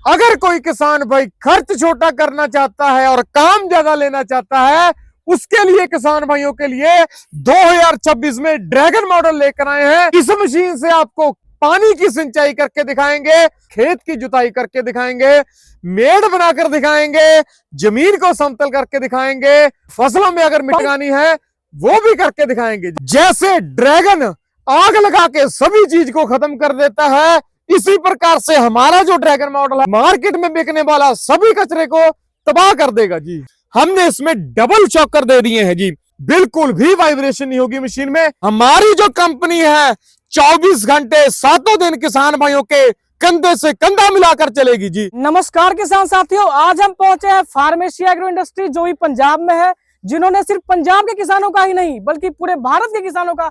अगर कोई किसान भाई खर्च छोटा करना चाहता है और काम ज्यादा लेना चाहता है, उसके लिए किसान भाइयों के लिए 2026 में ड्रैगन मॉडल लेकर आए हैं। इस मशीन से आपको पानी की सिंचाई करके दिखाएंगे, खेत की जुताई करके दिखाएंगे, मेड़ बनाकर दिखाएंगे, जमीन को समतल करके दिखाएंगे, फसलों में अगर मिटानी है वो भी करके दिखाएंगे। जैसे ड्रैगन आग लगा के सभी चीज को खत्म कर देता है, इसी प्रकार से हमारा जो ड्रैगन मॉडल है मार्केट में बिकने वाला सभी कचरे को तबाह कर देगा जी। हमने इसमें डबल चॉकर दे दिए हैं जी, बिल्कुल भी वाइब्रेशन नहीं होगी मशीन में। हमारी जो कंपनी है 24 घंटे 7 दिन किसान भाइयों के कंधे से कंधा मिलाकर चलेगी जी। नमस्कार किसान साथियों, आज हम पहुंचे हैं फार्मेसी एग्रो इंडस्ट्री जो भी पंजाब में है, जिन्होंने सिर्फ पंजाब के किसानों का ही नहीं बल्कि पूरे भारत के किसानों का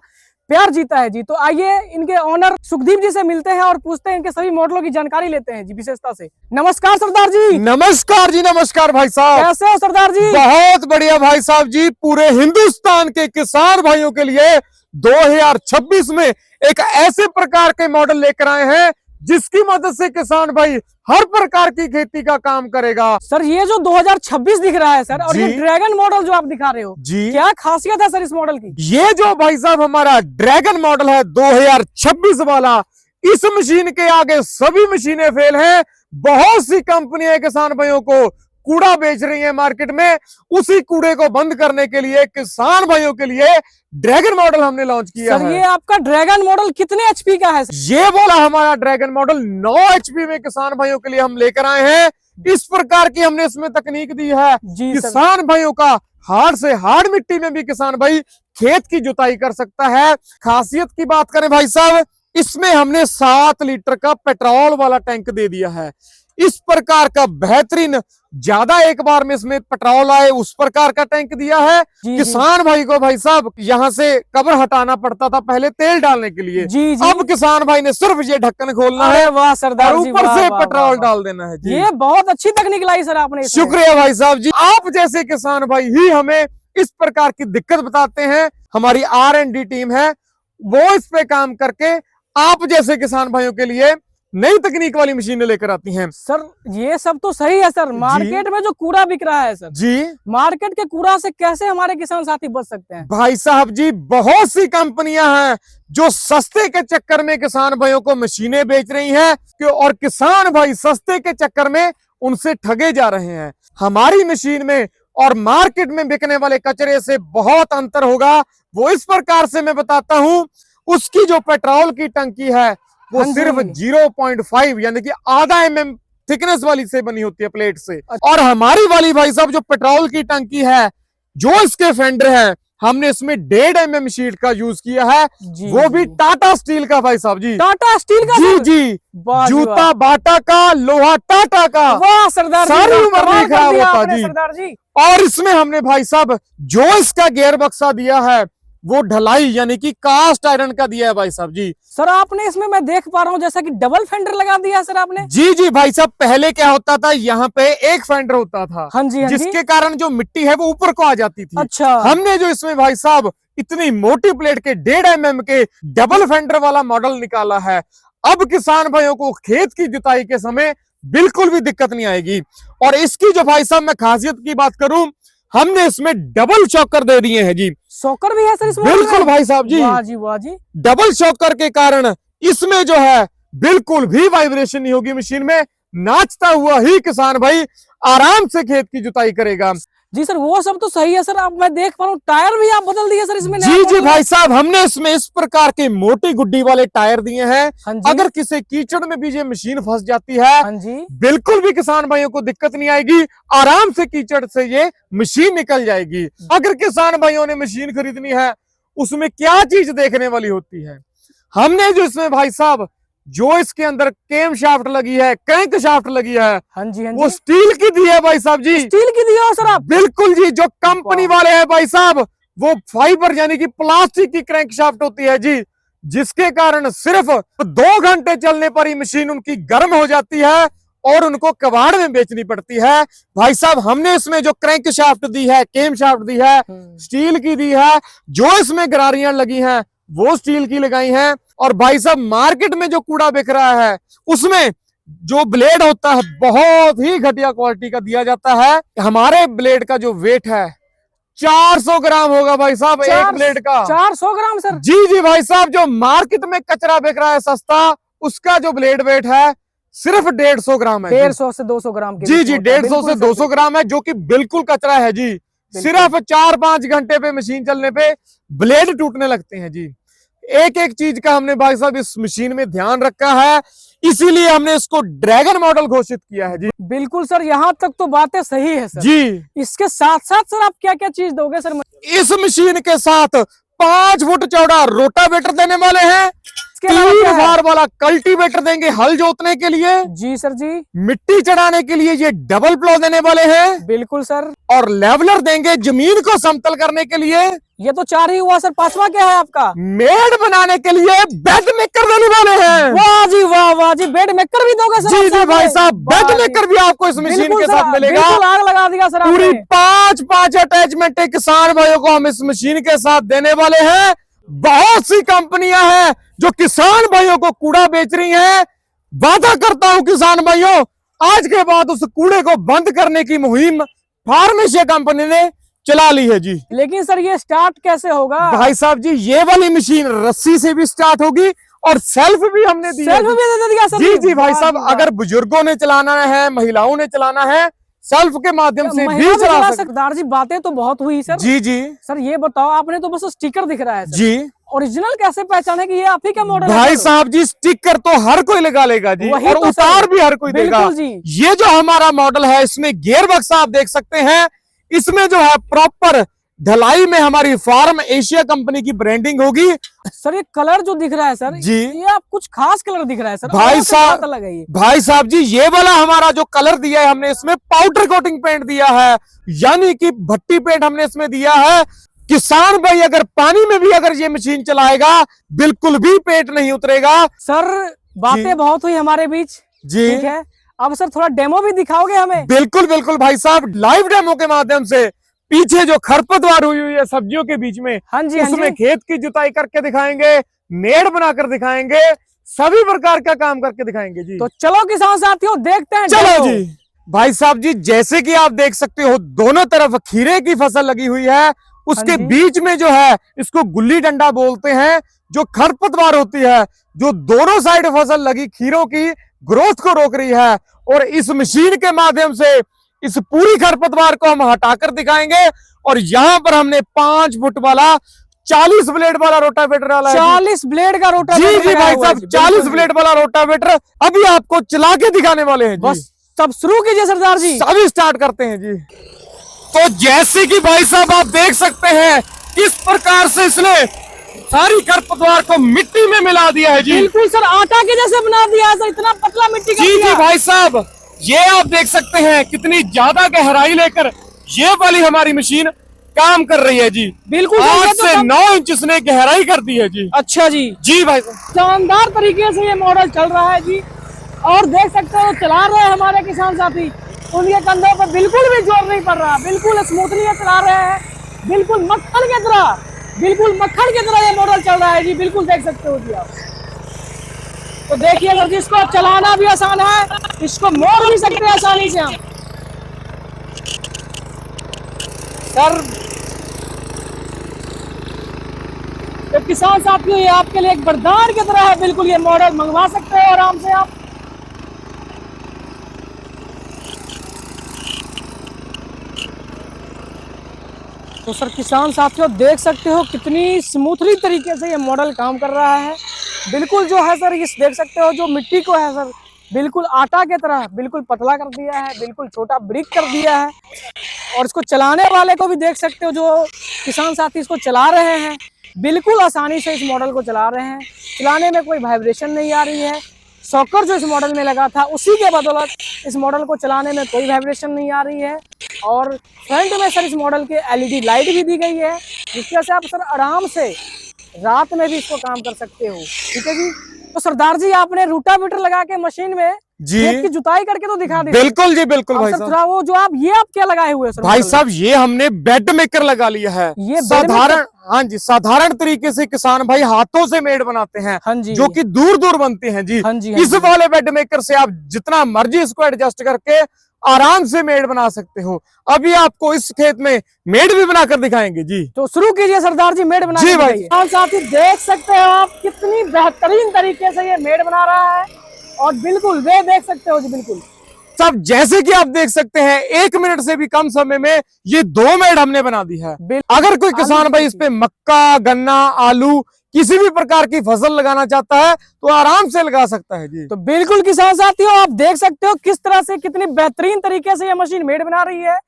प्यार जीता है जी। तो आइए इनके ओनर सुखदीप जी से मिलते हैं और पूछते हैं इनके सभी मॉडलों की जानकारी लेते हैं जी विशेषता से। नमस्कार सरदार जी। नमस्कार जी, नमस्कार भाई साहब। कैसे हो सरदार जी? बहुत बढ़िया भाई साहब जी। पूरे हिंदुस्तान के किसान भाइयों के लिए 2026 में एक ऐसे प्रकार के मॉडल लेकर आए हैं जिसकी मदद से किसान भाई हर प्रकार की खेती का काम करेगा। सर ये जो 2026 दिख रहा है सर, और ये ड्रैगन मॉडल जो आप दिखा रहे हो जी, क्या खासियत है सर इस मॉडल की? ये जो भाई साहब हमारा ड्रैगन मॉडल है 2026 वाला, इस मशीन के आगे सभी मशीनें फेल हैं। बहुत सी कंपनियां किसान भाइयों को कूड़ा बेच रही है मार्केट में, उसी कूड़े को बंद करने के लिए किसान भाइयों के लिए ड्रैगन मॉडल हमने लॉन्च किया सर है। ये आपका ड्रैगन मॉडल कितने एचपी का है? ये बोला हमारा ड्रैगन मॉडल 9 एचपी में किसान भाइयों के लिए हम लेकर आए हैं। इस प्रकार की हमने इसमें तकनीक दी है किसान भाइयों का हार्ड से हार्ड मिट्टी में भी किसान भाई खेत की जुताई कर सकता है। खासियत की बात करें भाई साहब, इसमें हमने 7 लीटर का पेट्रोल वाला टैंक दे दिया है। इस प्रकार का बेहतरीन, ज्यादा एक बार में इसमें पेट्रोल आए उस प्रकार का टैंक दिया है। किसान भाई को भाई साहब यहाँ से कवर हटाना पड़ता था पहले तेल डालने के लिए, अब किसान भाई ने सिर्फ ये ढक्कन खोलना है, वाह सरदार जी, ऊपर से पेट्रोल डाल देना है जी। ये बहुत अच्छी तकनीक लाई सर आपने। शुक्रिया भाई साहब जी। आप जैसे किसान भाई ही हमें इस प्रकार की दिक्कत बताते हैं। हमारी R&D टीम है, वो इस पे काम करके आप जैसे किसान भाइयों के लिए नई तकनीक वाली मशीनें लेकर आती हैं। सर ये सब तो सही है सर, मार्केट में जो कूड़ा बिक रहा है सर जी, मार्केट के कूड़ा से कैसे हमारे किसान साथी बच सकते हैं? भाई साहब जी, बहुत सी कंपनियां हैं जो सस्ते के चक्कर में किसान भाइयों को मशीनें बेच रही हैं और किसान भाई सस्ते के चक्कर में उनसे ठगे जा रहे हैं। हमारी मशीन में और मार्केट में बिकने वाले कचरे से बहुत अंतर होगा। वो इस प्रकार से मैं बताता हूं, उसकी जो पेट्रोल की टंकी है वो सिर्फ 0.5 यानी कि आधा mm थिकनेस वाली से बनी होती है, प्लेट से। और हमारी वाली भाई साहब जो पेट्रोल की टंकी है, जो इसके फेंडर है, हमने इसमें 1.5 mm शीट का यूज किया है, वो भी टाटा स्टील का भाई साहब जी। टाटा स्टील का? जी जी, जूता बाटा का, लोहा टाटा का। वाह सरदार जी, सारी उम्र नहीं खराब होता जी। सरदार जी और इसमें हमने भाई साहब जो इसका गियर बक्सा दिया है वो ढलाई यानी कि कास्ट आयरन का दिया है भाई साहब जी। सर आपने इसमें मैं देख पा रहा हूँ जैसा कि डबल फेंडर लगा दिया है सर आपने। जी जी भाई साहब, पहले क्या होता था, यहाँ पे एक फेंडर होता था, हाँ जी, जिसके कारण जो मिट्टी है वो ऊपर को आ जाती थी। अच्छा, हमने जो इसमें भाई साहब इतनी मोटी प्लेट के 1.5 mm के डबल फेंडर वाला मॉडल निकाला है, अब किसान भाइयों को खेत की जुताई के समय बिल्कुल भी दिक्कत नहीं आएगी। और इसकी जो भाई साहब मैं खासियत की बात करूं, हमने इसमें डबल चॉकर दे दिए हैं जी। शॉकर भी है सर इसमें? बिल्कुल भाई साहब जी, वाह जी वाह जी। डबल चॉकर के कारण इसमें जो है बिल्कुल भी वाइब्रेशन नहीं होगी मशीन में, नाचता हुआ ही किसान भाई आराम से खेत की जुताई करेगा। जी सर वो सब तो सही है सर, अब मैं देख पा रहा हूँ टायर भी आप बदल दिए सर इसमें? जी जी भाई साहब, हमने इसमें इस प्रकार के मोटी गुड्डी वाले टायर दिए हैं। अगर किसी कीचड़ में भी ये मशीन फंस जाती है, बिल्कुल भी किसान भाइयों को दिक्कत नहीं आएगी, आराम से कीचड़ से ये मशीन निकल जाएगी। अगर किसान भाइयों ने मशीन खरीदनी है, उसमें क्या चीज देखने वाली होती है, हमने जो इसमें भाई साहब जो इसके अंदर केम शाफ्ट लगी है, क्रैंक शाफ्ट लगी है, हाँ जी, वो स्टील की दी है भाई साहब जी। स्टील की दी है सर आप? बिल्कुल जी, जो कंपनी वाले हैं भाई साहब वो फाइबर यानी कि प्लास्टिक की क्रैंक शाफ्ट होती है जी, जिसके कारण सिर्फ 2 घंटे चलने पर ही मशीन उनकी गर्म हो जाती है और उनको कबाड़ में बेचनी पड़ती है। भाई साहब हमने इसमें जो क्रैंक शाफ्ट दी है, केम शाफ्ट दी है, स्टील की दी है, जो इसमें गरारियां लगी हैं वो स्टील की लगाई हैं। और भाई साहब मार्केट में जो कूड़ा बिक रहा है उसमें जो ब्लेड होता है बहुत ही घटिया क्वालिटी का दिया जाता है। हमारे ब्लेड का जो वेट है 400 ग्राम होगा भाई साहब, एक ब्लेड का 400 ग्राम सर। जी जी भाई साहब, जो मार्केट में कचरा बिक रहा है सस्ता, उसका जो ब्लेड वेट है सिर्फ 150 ग्राम है। 150 से 200 ग्राम के जी बीच जी, में होता है। 150 से 200 ग्राम है, जो कि बिल्कुल कचरा है जी। सिर्फ 4-5 घंटे पे मशीन चलने पे ब्लेड टूटने लगते हैं जी। एक एक चीज का हमने भाई साहब इस मशीन में ध्यान रखा है, इसीलिए हमने इसको ड्रैगन मॉडल घोषित किया है जी। बिल्कुल सर, यहाँ तक तो बातें सही है सर जी। इसके साथ साथ सर आप क्या क्या चीज दोगे सर? इस मशीन के साथ 5 फुट चौड़ा रोटावेटर देने वाले हैं, इसके अलावा 3 क्या है? बार वाला कल्टीवेटर देंगे हल जोतने के लिए। जी सर जी। मिट्टी चढ़ाने के लिए ये डबल प्लो देने वाले हैं, बिल्कुल सर। और लेवलर देंगे जमीन को समतल करने के लिए। ये तो 4 ही हुआ सर, 5वां क्या है आपका? मेड बनाने के लिए बेड मेकर देने वाले हैं। वाह जी वाह, वाह जी, बेड मेकर भी दोगे सर? जी जी भाई साहब, वाह बेड जी। मेकर भी आपको इस मशीन बिल्कुल के सर, साथ मिलेगा। बिल्कुल आग लगा दिया सर पूरी आपने। 5 अटैचमेंट किसान भाइयों को हम इस मशीन के साथ देने वाले हैं। बहुत सी कंपनियां हैं जो किसान भाइयों को कूड़ा बेच रही हैं। वादा करता हूं किसान भाइयों, आज के बाद उस कूड़े को बंद करने की मुहिम फार्मेशिया कंपनी ने चला ली है जी। लेकिन सर ये स्टार्ट कैसे होगा? भाई साहब जी, ये वाली मशीन रस्सी से भी स्टार्ट होगी और सेल्फ भी हमने दी है सेल्फ भी दे दिया सर? जी जी भाई वाह साहब, जी वाह। अगर बुजुर्गों ने चलाना है, महिलाओं ने चलाना है, सेल्फ के माध्यम से महिला भी भी चला चला सकते। सरदार जी, बातें तो बहुत हुई सर। जी जी सर ये बताओ, आपने तो बस स्टिकर दिख रहा है सर, जी ओरिजिनल कैसे पहचाने कि ये आप ही का मॉडल है भाई सर? साहब जी, स्टिकर तो हर कोई लगा लेगा जी, वही और तो उतार सर। भी हर कोई देगा। बिल्कुल जी। ये जो हमारा मॉडल है, इसमें गियर बक्स आप देख सकते हैं, इसमें जो है प्रॉपर ढलाई में हमारी फार्म एशिया कंपनी की ब्रांडिंग होगी। सर ये कलर जो दिख रहा है सर, जी। ये आप कुछ खास कलर दिख रहा है सर, भाई और से साहब, बात अलग है ये। भाई साहब जी, ये वाला हमारा जो कलर दिया है हमने, इसमें पाउडर कोटिंग पेंट दिया है, यानी कि भट्टी पेंट हमने इसमें दिया है। किसान भाई अगर पानी में भी अगर ये मशीन चलाएगा, बिल्कुल भी पेट नहीं उतरेगा। सर बातें बहुत हुई हमारे बीच, जी ठीक है, अब सर थोड़ा डेमो भी दिखाओगे हमें? बिल्कुल बिल्कुल भाई साहब, लाइव डेमो के माध्यम से पीछे जो खरपतवार हुई हुई है सब्जियों के बीच में, हाँ जी, हाँ उसमें जी। खेत की जुताई करके दिखाएंगे, मेड़ बनाकर दिखाएंगे, सभी प्रकार का काम करके दिखाएंगे जी। तो चलो किसान साथियों, देखते हैं चलो डेमो। जी। भाई साहब जी, जैसे कि आप देख सकते हो, दोनों तरफ खीरे की फसल लगी हुई है, उसके हाँ जी। बीच में जो है, इसको गुल्ली डंडा बोलते हैं, जो खरपतवार होती है, जो दोनों साइड फसल लगी खीरों की ग्रोथ को रोक रही है। और इस मशीन के माध्यम से इस पूरी खरपतवार को हम हटाकर दिखाएंगे। और यहाँ पर हमने 5 फुट वाला 40 ब्लेड वाला रोटावेटर वाला है। 40 ब्लेड का जी रोटावेटर जी लगाया भाई हुआ है साहब, जी, 40 बिल्कुल ब्लेड वाला रोटावेटर अभी आपको चला के दिखाने वाले हैं जी। बस तब शुरू कीजिए सरदार जी। अभी स्टार्ट करते हैं जी। तो जैसे कि भाई साहब आप देख सकते हैं, किस प्रकार से इसने सारी खरपतवार को मिट्टी में मिला दिया है जी। बिल्कुल सर, आटा के जैसे बना दिया है सर, इतना पतला मिट्टी का जी दिया। जी भाई साहब, ये आप देख सकते हैं कितनी ज्यादा गहराई लेकर ये वाली हमारी मशीन काम कर रही है जी। बिल्कुल सर, 8 ये तो से सब- 9 इंच इसने गहराई कर दी है जी। अच्छा जी, जी भाई साहब, शानदार तरीके से ये मॉडल चल रहा है जी। और देख सकते हो चला रहे हैं हमारे किसान साथी, उनके कंधों पर बिल्कुल भी जोर नहीं पड़ रहा, बिल्कुल स्मूथली ये चला रहे हैं, बिल्कुल मक्खन की तरह, बिल्कुल मक्खन की तरह ये मॉडल चल रहा है जी। बिल्कुल देख सकते हो जी आप। तो देखिए सर जी, इसको चलाना भी आसान है, इसको मोड़ भी सकते हैं आसानी से हम सर। तो किसान साथियों, ये आपके लिए एक वरदान की तरह है, बिल्कुल ये मॉडल मंगवा सकते हो आराम से आप। तो सर किसान साथियों, देख सकते हो कितनी स्मूथली तरीके से ये मॉडल काम कर रहा है। बिल्कुल जो है सर, इस देख सकते हो जो मिट्टी को है सर, बिल्कुल आटा की तरह बिल्कुल पतला कर दिया है, बिल्कुल छोटा ब्रिक कर दिया है। और इसको चलाने वाले को भी देख सकते हो, जो किसान साथी इसको चला रहे हैं, बिल्कुल आसानी से इस मॉडल को चला रहे हैं। चलाने में कोई वाइब्रेशन नहीं आ रही है। शॉकर जो इस मॉडल में लगा था, उसी के बदौलत इस मॉडल को चलाने में कोई वाइब्रेशन नहीं आ रही है। और फ्रंट में सर इस मॉडल के एलईडी लाइट भी दी गई है, जिसकी वजह से आप सर आराम से रात में भी इसको काम कर सकते हो। ठीक है जी। तो सरदार जी आपने रूटावेटर लगा के मशीन में जी खेत की जुताई करके तो दिखा दी। बिल्कुल जी बिल्कुल अब भाई सर साहब। थोड़ा वो जो आप क्या लगाए हुए हैं सर? भाई मतलब साहब ये हमने बेड मेकर लगा लिया है। ये बेड साधारण, हाँ जी, साधारण तरीके से किसान भाई हाथों से मेड बनाते हैं, हाँ जी, जो कि दूर दूर बनते हैं जी। हाँ जी, हाँ इस जी। वाले बेड मेकर से आप जितना मर्जी इसको एडजस्ट करके आराम से मेड बना सकते हो। अभी आपको इस खेत में मेड भी बनाकर दिखाएंगे जी। तो शुरू कीजिए सरदार जी, मेड बना जी के भाई। दिखाइए। हाँ साथी, देख सकते हो आप कितनी बेहतरीन तरीके से ये मेड बना रहा है, और बिल्कुल वे देख सकते हो जी, बिल्कुल सब जैसे कि आप देख सकते हैं 1 मिनट से भी कम समय में ये 2 मेड हमने बना दी है। अगर कोई किसान भाई इस पे मक्का, गन्ना, आलू किसी भी प्रकार की फसल लगाना चाहता है तो आराम से लगा सकता है जी। तो बिल्कुल किसान साथियों, आप देख सकते हो किस तरह से कितनी बेहतरीन तरीके से ये मशीन मेड बना रही है।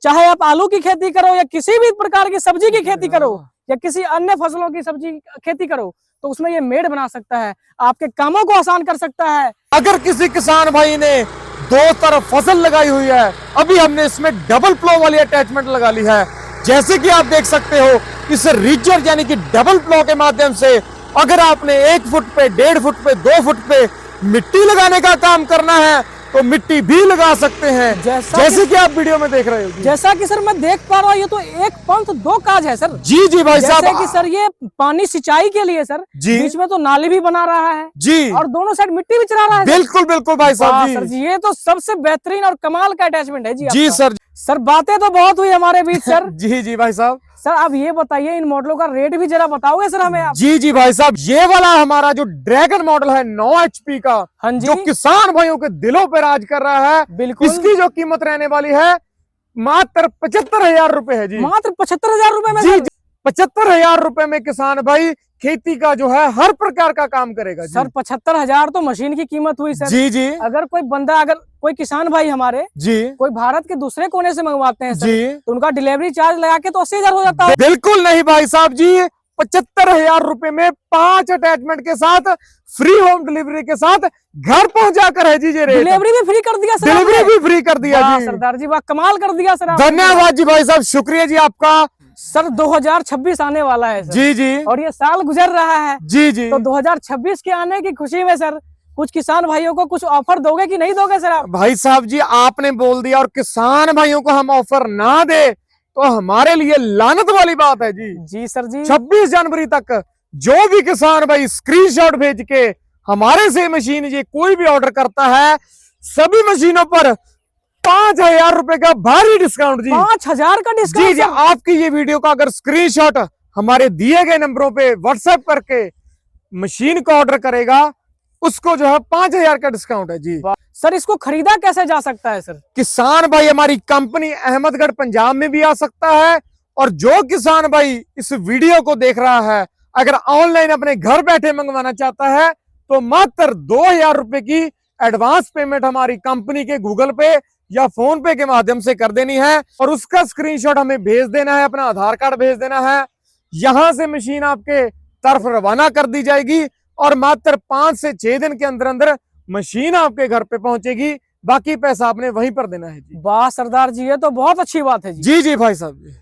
चाहे आप आलू की खेती करो या किसी भी प्रकार की सब्जी की खेती करो या किसी अन्य फसलों की सब्जी खेती करो, तो उसमें ये मेड बना सकता है, आपके कामों को आसान कर सकता है। अगर किसी किसान भाई ने 2 तरफ फसल लगाई हुई है, अभी हमने इसमें डबल प्लो वाली अटैचमेंट लगा ली है। जैसे कि आप देख सकते हो इस रिजर यानी कि डबल प्लो के माध्यम से अगर आपने 1 फुट पे, 1.5 फुट पे, 2 फुट पे मिट्टी लगाने का काम करना है तो मिट्टी भी लगा सकते हैं, जैसे कि आप वीडियो में देख रहे हो। जैसा कि सर मैं देख पा रहा हूँ, ये तो एक पंथ दो काज है सर। जी जी भाई साहब। जैसे कि सर ये पानी सिंचाई के लिए सर जी, बीच में तो नाली भी बना रहा है जी, और दोनों साइड मिट्टी भी चला रहा है। बिल्कुल बिल्कुल भाई साहब सर जी, ये तो सबसे बेहतरीन और कमाल का अटैचमेंट है जी। जी सर। सर बातें तो बहुत हुई हमारे बीच सर। जी जी भाई साहब। सर अब ये बताइए, इन मॉडलों का रेट भी जरा बताओगे सर हमें आप? जी जी भाई साहब, ये वाला हमारा जो ड्रैगन मॉडल है 9 HP का, हाँ जी, जो किसान भाइयों के दिलों पर राज कर रहा है, बिल्कुल। इसकी जो कीमत रहने वाली है मात्र 75,000 रुपए है जी। मात्र 75,000 रुपए में? जी, 75,000 रुपए में किसान भाई खेती का जो है हर प्रकार का काम करेगा जी। सर 75,000 तो मशीन की कीमत हुई सर। जी जी। अगर कोई किसान भाई हमारे जी कोई भारत के दूसरे कोने से मंगवाते हैं सर, जी, तो उनका डिलीवरी चार्ज लगा के तो 80,000 हो जाता है। बिल्कुल नहीं भाई साहब जी, 75,000 रुपए में 5 अटैचमेंट के साथ फ्री होम डिलीवरी के साथ घर पहुंचा कर है जी। डिलीवरी भी फ्री कर दिया सर, डिलीवरी भी फ्री कर दिया जी। सरदार जी वाह, कमाल कर दिया सर। धन्यवाद जी भाई साहब, शुक्रिया जी आपका। सर 2026 आने वाला है सर। जी जी, और ये साल गुजर रहा है जी जी। तो 2026 के आने की खुशी में सर कुछ किसान भाइयों को कुछ ऑफर दोगे कि नहीं दोगे सर आप? भाई साहब जी आपने बोल दिया और किसान भाइयों को हम ऑफर ना दे तो हमारे लिए लानत वाली बात है जी। जी सर जी। 26 जनवरी तक जो भी किसान भाई स्क्रीनशॉट भेज के हमारे से मशीन ये कोई भी ऑर्डर करता है, सभी मशीनों पर 5,000 रुपए का भारी डिस्काउंट जी। 5,000 का डिस्काउंट? जी जी, आपकी ये वीडियो का अगर स्क्रीनशॉट हमारे दिए गए नंबरों पे व्हाट्सएप करके मशीन का ऑर्डर करेगा, उसको जो है 5,000 का डिस्काउंट है जी। सर इसको खरीदा कैसे जा सकता है सर? किसान भाई हमारी कंपनी अहमदगढ़ पंजाब में भी आ सकता है, और जो किसान भाई इस वीडियो को देख रहा है अगर ऑनलाइन अपने घर बैठे मंगवाना चाहता है तो मात्र 2,000 रुपए की एडवांस पेमेंट हमारी कंपनी के गूगल पे या फोन पे के माध्यम से कर देनी है, और उसका स्क्रीनशॉट हमें भेज देना है, अपना आधार कार्ड भेज देना है। यहां से मशीन आपके तरफ रवाना कर दी जाएगी और मात्र 5 से 6 दिन के अंदर अंदर मशीन आपके घर पे पहुंचेगी। बाकी पैसा आपने वहीं पर देना है जी। वाह सरदार जी, ये तो बहुत अच्छी बात है जी। जी जी भाई साहब जी।